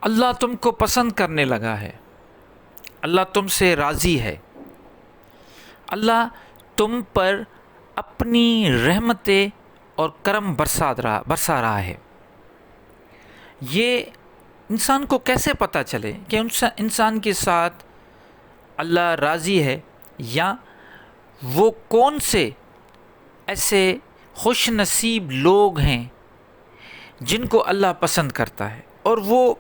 اللہ تم کو پسند کرنے لگا ہے، اللہ تم سے راضی ہے، اللہ تم پر اپنی رحمتیں اور کرم برسا رہا ہے۔ یہ انسان کو کیسے پتہ چلے کہ انسان کے ساتھ اللہ راضی ہے، یا وہ کون سے ایسے خوش نصیب لوگ ہیں جن کو اللہ پسند کرتا ہے؟ اور وہ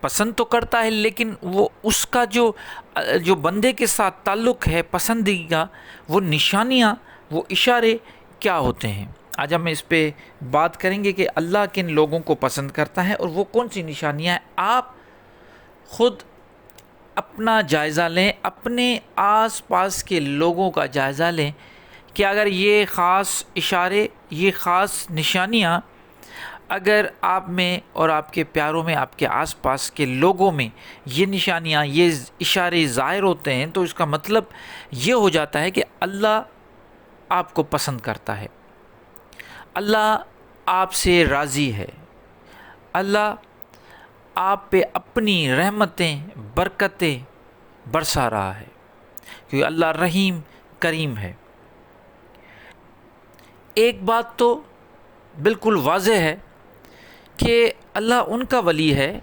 پسند تو کرتا ہے، لیکن وہ اس کا جو بندے کے ساتھ تعلق ہے پسندیدہ، وہ نشانیاں، وہ اشارے کیا ہوتے ہیں؟ آج ہم اس پہ بات کریں گے کہ اللہ کن لوگوں کو پسند کرتا ہے اور وہ کون سی نشانیاں ہیں۔ آپ خود اپنا جائزہ لیں، اپنے آس پاس کے لوگوں کا جائزہ لیں کہ اگر یہ خاص اشارے، یہ خاص نشانیاں اگر آپ میں اور آپ کے پیاروں میں، آپ کے آس پاس کے لوگوں میں یہ نشانیاں، یہ اشارے ظاہر ہوتے ہیں، تو اس کا مطلب یہ ہو جاتا ہے کہ اللہ آپ کو پسند کرتا ہے، اللہ آپ سے راضی ہے، اللہ آپ پہ اپنی رحمتیں، برکتیں برسا رہا ہے، کیونکہ اللہ رحیم کریم ہے۔ ایک بات تو بالکل واضح ہے کہ اللہ ان کا ولی ہے،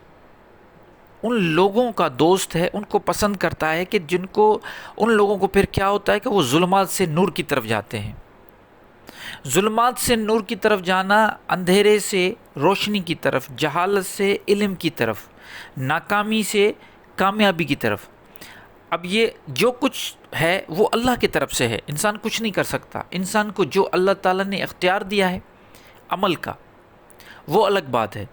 ان لوگوں کا دوست ہے، ان کو پسند کرتا ہے کہ ان لوگوں کو پھر کیا ہوتا ہے کہ وہ ظلمات سے نور کی طرف جاتے ہیں۔ ظلمات سے نور کی طرف جانا، اندھیرے سے روشنی کی طرف، جہالت سے علم کی طرف، ناکامی سے کامیابی کی طرف۔ اب یہ جو کچھ ہے وہ اللہ کی طرف سے ہے، انسان کچھ نہیں کر سکتا۔ انسان کو جو اللہ تعالیٰ نے اختیار دیا ہے عمل کا، وہ الگ بات ہے،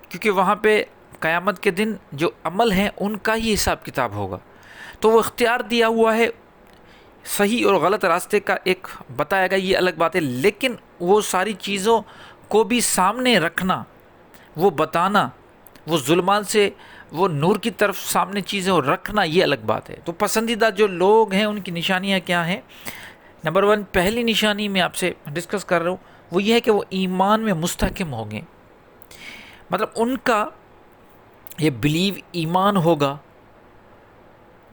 کیونکہ وہاں پہ قیامت کے دن جو عمل ہیں ان کا ہی حساب کتاب ہوگا۔ تو وہ اختیار دیا ہوا ہے، صحیح اور غلط راستے کا ایک بتایا گا، یہ الگ بات ہے، لیکن وہ ساری چیزوں کو بھی سامنے رکھنا، وہ بتانا، وہ ظلمات سے وہ نور کی طرف سامنے چیزیں رکھنا، یہ الگ بات ہے۔ تو پسندیدہ جو لوگ ہیں ان کی نشانیاں کیا ہیں؟ نمبر 1، پہلی نشانی میں آپ سے ڈسکس کر رہا ہوں، وہ یہ ہے کہ وہ ایمان میں مستحکم ہوں گے، مطلب ان کا یہ بلیو ایمان ہوگا،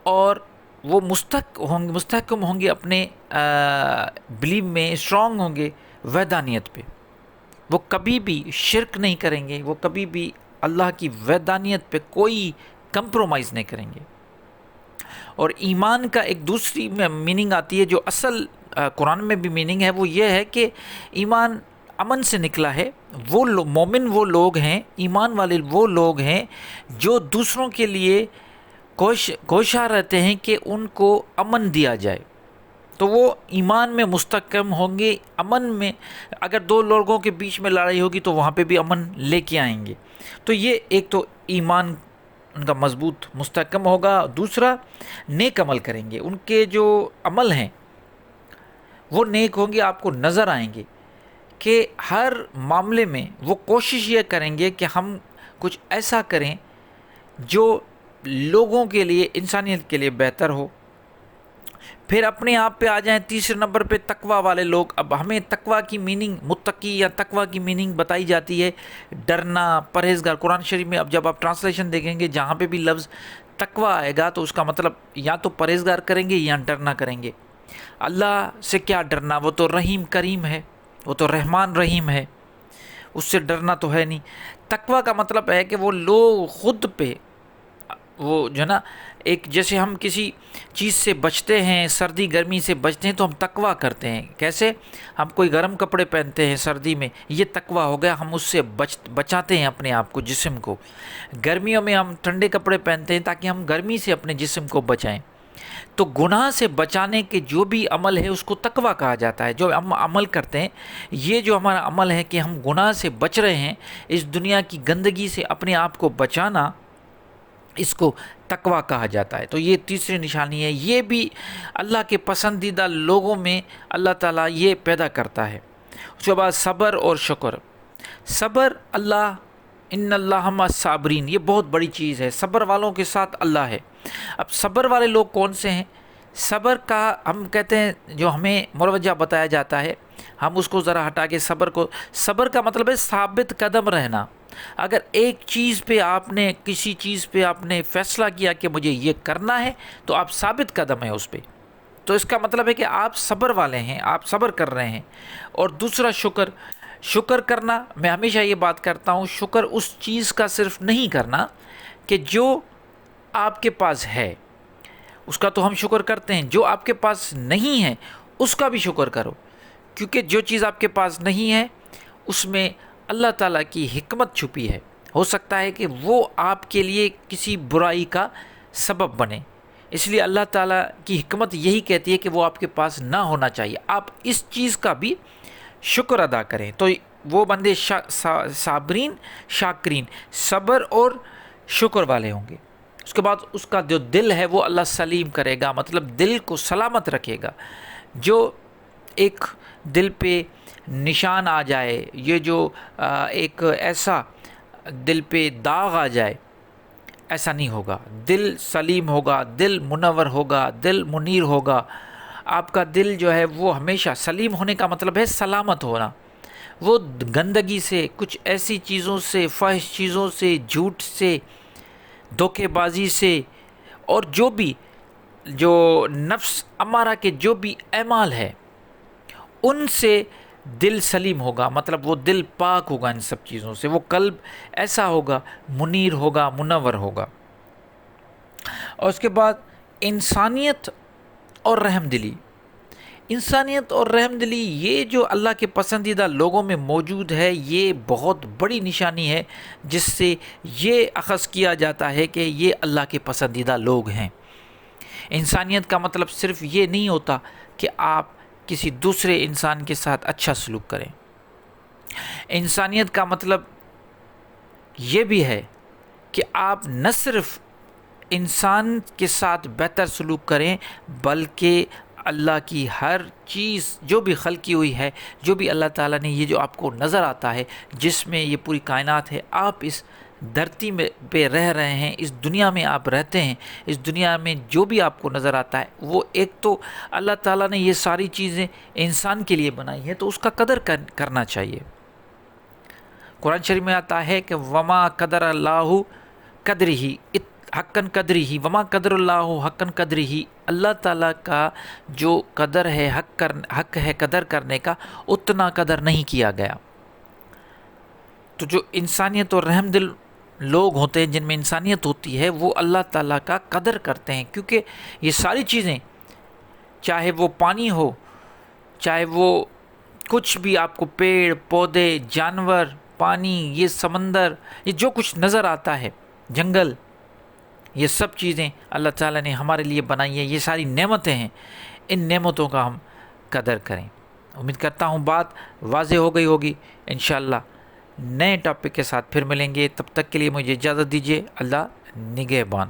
اور وہ مستحکم ہوں گے اپنے بلیو میں، اسٹرانگ ہوں گے وحدانیت پہ، وہ کبھی بھی شرک نہیں کریں گے، وہ کبھی بھی اللہ کی وحدانیت پہ کوئی کمپرومائز نہیں کریں گے۔ اور ایمان کا ایک دوسری میننگ آتی ہے جو اصل قرآن میں بھی میننگ ہے، وہ یہ ہے کہ ایمان امن سے نکلا ہے۔ وہ مومن وہ لوگ ہیں، ایمان والے وہ لوگ ہیں جو دوسروں کے لیے کوشاں رہتے ہیں کہ ان کو امن دیا جائے، تو وہ ایمان میں مستحکم ہوں گے۔ امن میں اگر دو لوگوں کے بیچ میں لڑائی ہوگی تو وہاں پہ بھی امن لے کے آئیں گے۔ تو یہ ایک تو ایمان ان کا مضبوط مستحکم ہوگا۔ دوسرا، نیک عمل کریں گے، ان کے جو عمل ہیں وہ نیک ہوں گے، آپ کو نظر آئیں گے کہ ہر معاملے میں وہ کوشش یہ کریں گے کہ ہم کچھ ایسا کریں جو لوگوں کے لیے، انسانیت کے لیے بہتر ہو۔ پھر اپنے آپ پہ آ جائیں تیسرے نمبر پہ، تقوی والے لوگ۔ اب ہمیں تقوی کی میننگ، متقی یا تقوی کی میننگ بتائی جاتی ہے ڈرنا، پرہیزگار۔ قرآن شریف میں اب جب آپ ٹرانسلیشن دیکھیں گے، جہاں پہ بھی لفظ تقوی آئے گا تو اس کا مطلب یا تو پرہیزگار کریں گے یا ڈرنا کریں گے۔ اللہ سے کیا ڈرنا، وہ تو رحیم کریم ہے، وہ تو رحمان رحیم ہے، اس سے ڈرنا تو ہے نہیں۔ تقوی کا مطلب ہے کہ وہ لوگ خود پہ، وہ جو نا، ایک جیسے ہم کسی چیز سے بچتے ہیں، سردی گرمی سے بچتے ہیں تو ہم تقوی کرتے ہیں۔ کیسے؟ ہم کوئی گرم کپڑے پہنتے ہیں سردی میں، یہ تقوی ہو گیا، ہم اس سے بچاتے ہیں اپنے آپ کو، جسم کو۔ گرمیوں میں ہم ٹھنڈے کپڑے پہنتے ہیں تاکہ ہم گرمی سے اپنے جسم کو بچائیں۔ تو گناہ سے بچانے کے جو بھی عمل ہے اس کو تقوی کہا جاتا ہے۔ جو ہم عمل کرتے ہیں، یہ جو ہمارا عمل ہے کہ ہم گناہ سے بچ رہے ہیں، اس دنیا کی گندگی سے اپنے آپ کو بچانا، اس کو تقوی کہا جاتا ہے۔ تو یہ تیسری نشانی ہے، یہ بھی اللہ کے پسندیدہ لوگوں میں اللہ تعالیٰ یہ پیدا کرتا ہے۔ اس کے بعد صبر اور شکر۔ صبر، اللہ ان اللہ مع الصابرین، یہ بہت بڑی چیز ہے، صبر والوں کے ساتھ اللہ ہے۔ اب صبر والے لوگ کون سے ہیں؟ صبر کا ہم کہتے ہیں، جو ہمیں مروجہ بتایا جاتا ہے، ہم اس کو ذرا ہٹا کے صبر کا مطلب ہے ثابت قدم رہنا، اگر ایک چیز پہ آپ نے کسی چیز پہ آپ نے فیصلہ کیا کہ مجھے یہ کرنا ہے تو آپ ثابت قدم ہیں اس پہ، تو اس کا مطلب ہے کہ آپ صبر والے ہیں، آپ صبر کر رہے ہیں۔ اور دوسرا شکر کرنا، میں ہمیشہ یہ بات کرتا ہوں، شکر اس چیز کا صرف نہیں کرنا کہ جو آپ کے پاس ہے اس کا تو ہم شکر کرتے ہیں، جو آپ کے پاس نہیں ہے اس کا بھی شکر کرو، کیونکہ جو چیز آپ کے پاس نہیں ہے اس میں اللہ تعالیٰ کی حکمت چھپی ہے، ہو سکتا ہے کہ وہ آپ کے لیے کسی برائی کا سبب بنے، اس لیے اللہ تعالیٰ کی حکمت یہی کہتی ہے کہ وہ آپ کے پاس نہ ہونا چاہیے، آپ اس چیز کا بھی شکر ادا کریں، تو وہ بندے صابرین شاکرین، صبر اور شکر والے ہوں گے۔ اس کے بعد اس کا جو دل ہے وہ اللہ سلیم کرے گا، مطلب دل کو سلامت رکھے گا۔ جو ایک دل پہ نشان آ جائے، یہ جو ایک ایسا دل پہ داغ آ جائے، ایسا نہیں ہوگا۔ دل سلیم ہوگا، دل منور ہوگا، دل منیر ہوگا۔ آپ کا دل جو ہے وہ ہمیشہ سلیم ہونے کا مطلب ہے سلامت ہونا، وہ گندگی سے، کچھ ایسی چیزوں سے، فحش چیزوں سے، جھوٹ سے، دھوکے بازی سے، اور جو نفس امارہ کے جو بھی اعمال ہے ان سے دل سلیم ہوگا، مطلب وہ دل پاک ہوگا ان سب چیزوں سے، وہ قلب ایسا ہوگا، منیر ہوگا، منور ہوگا۔ اور اس کے بعد انسانیت اور رحم دلی، انسانیت اور رحم دلی یہ جو اللہ کے پسندیدہ لوگوں میں موجود ہے، یہ بہت بڑی نشانی ہے جس سے یہ اخذ کیا جاتا ہے کہ یہ اللہ کے پسندیدہ لوگ ہیں۔ انسانیت کا مطلب صرف یہ نہیں ہوتا کہ آپ کسی دوسرے انسان کے ساتھ اچھا سلوک کریں، انسانیت کا مطلب یہ بھی ہے کہ آپ نہ صرف انسان کے ساتھ بہتر سلوک کریں بلکہ اللہ کی ہر چیز جو بھی خلقی ہوئی ہے، جو بھی اللہ تعالیٰ نے، یہ جو آپ کو نظر آتا ہے جس میں یہ پوری کائنات ہے، آپ اس دھرتی میں پہ رہ رہے ہیں، اس دنیا میں آپ رہتے ہیں، اس دنیا میں جو بھی آپ کو نظر آتا ہے وہ ایک تو اللہ تعالیٰ نے یہ ساری چیزیں انسان کے لیے بنائی ہیں، تو اس کا قدر کرنا چاہیے۔ قرآن شریف میں آتا ہے کہ وما قدر اللہ قدرہی حقاً قدرہی، وما قدر اللہ حقاً قدرہی، اللہ تعالیٰ کا جو قدر ہے، حق ہے قدر کرنے کا، اتنا قدر نہیں کیا گیا۔ تو جو انسانیت اور رحم دل لوگ ہوتے ہیں، جن میں انسانیت ہوتی ہے، وہ اللہ تعالیٰ کا قدر کرتے ہیں، کیونکہ یہ ساری چیزیں، چاہے وہ پانی ہو، چاہے وہ کچھ بھی آپ کو پیڑ پودے، جانور، پانی، یہ سمندر، یہ جو کچھ نظر آتا ہے، جنگل، یہ سب چیزیں اللہ تعالیٰ نے ہمارے لیے بنائی ہیں، یہ ساری نعمتیں ہیں، ان نعمتوں کا ہم قدر کریں۔ امید کرتا ہوں بات واضح ہو گئی ہوگی۔ انشاءاللہ نئے ٹاپک کے ساتھ پھر ملیں گے، تب تک کے لیے مجھے اجازت دیجیے۔ اللہ نگہبان۔